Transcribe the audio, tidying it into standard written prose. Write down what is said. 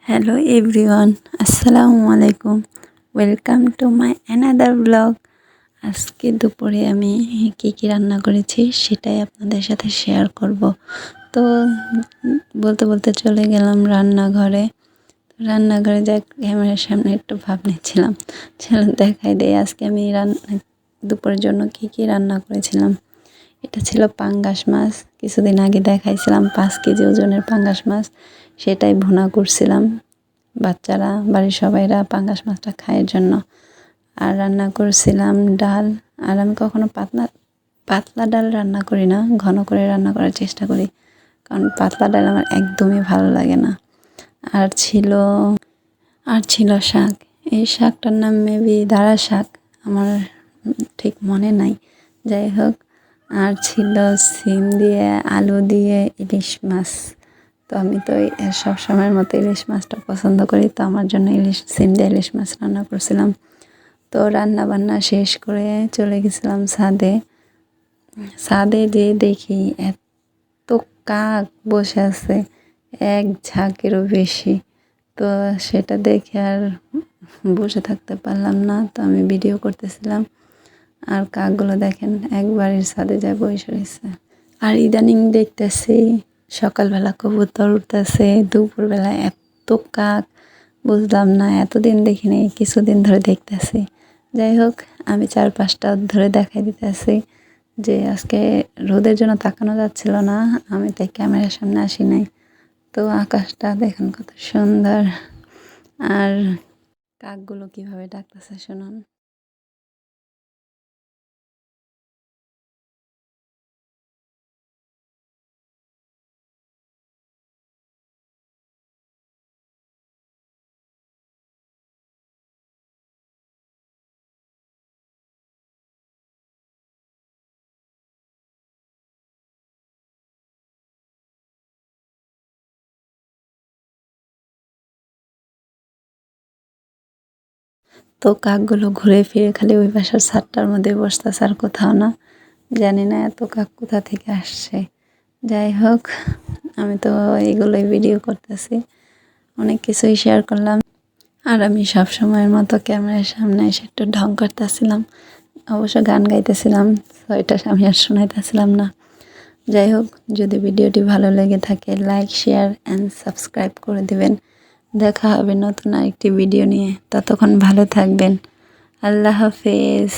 Hello everyone, আসসালামু আলাইকুম। Welcome to my another blog. আজকে দুপুরে আমি কী কী রান্না করেছি সেটাই আপনাদের সাথে শেয়ার করব। তো বলতে বলতে চলে গেলাম রান্নাঘরে। রান্নাঘরে যাই, ক্যামেরার সামনে একটু ভাব নিচ্ছিলাম, চলো দেখাই দেয় আজকে আমি দুপুরের জন্য কী কী রান্না করেছিলাম। এটা ছিল পাঙ্গাস মাছ। কিছুদিন আগে দেখাইছিলাম 5 কেজি ওজনের পাঙ্গাস মাছ, সেটাই ভুনা করছিলাম। বাচ্চারা, বাড়ির সবাইরা পাঙ্গাস মাছটা খাওয়ার জন্য। আর রান্না করছিলাম ডাল। আর আমি কখনো পাতলা ডাল রান্না করি না, ঘন করে রান্না করার চেষ্টা করি, কারণ পাতলা ডাল আমার একদমই ভালো লাগে না। আর ছিল শাক। এই শাকটার নাম মেবি দাঁড়া শাক, আমার ঠিক মনে নাই। যাই হোক, আর ছিল সিম দিয়ে আলু দিয়ে ইলিশ মাছ। তো আমি তো সব সময়ের মতো ইলিশ মাছটা পছন্দ করি, তো আমার জন্য সিম দিয়ে ইলিশ মাছ রান্না করছিলাম। তো রান্না বান্না শেষ করে চলে গেছিলাম ছাদে। ছাদে যেয়ে দেখি এত কাক বসে আছে, এক ঝাঁকেরও বেশি। তো সেটা দেখে আর বসে থাকতে পারলাম না, তো আমি ভিডিও করতেছিলাম। আর কাকগুলো দেখেন একবারের ছাদে যায় বসে রয়েছে। আর ইদানিং দেখতেছি সকালবেলা কবুতর উঠতেছে, দুপুরবেলা এত কাক, বুঝলাম না, এতদিন দেখি নাই, কিছুদিন ধরে দেখতেছি। যাই হোক, আমি 4-5টা ধরে দেখাই দিতেছি যে আজকে রোদের জন্য তাকানো যাচ্ছিল না, আমি তাই ক্যামেরার সামনে আসি নাই। তো আকাশটা দেখেন কত সুন্দর, আর কাকগুলো কিভাবে ডাকতেছে শুনুন। তো কাকগুলো ঘুরে ফিরে খালি ওই বাসার ছাদটার মধ্যে বসতেছে, আর কোথাও না। জানি না এত কাক কোথা থেকে আসছে। যাই হোক, আমি তো এইগুলোই ভিডিও করতেছি, অনেক কিছুই শেয়ার করলাম। আর আমি সব সময়ের মতো ক্যামেরার সামনে এসে একটু ঢং করতেছিলাম, অবশ্য গান গাইতেছিলাম, তো এটা আমি আর শোনাইতেছিলাম না। যাই হোক, যদি ভিডিওটি ভালো লেগে থাকে লাইক, শেয়ার অ্যান্ড সাবস্ক্রাইব করে দিবেন। দেখা হবে নতুন আরেকটি ভিডিও নিয়ে, ততক্ষণ ভালো থাকবেন। আল্লাহ হাফেজ।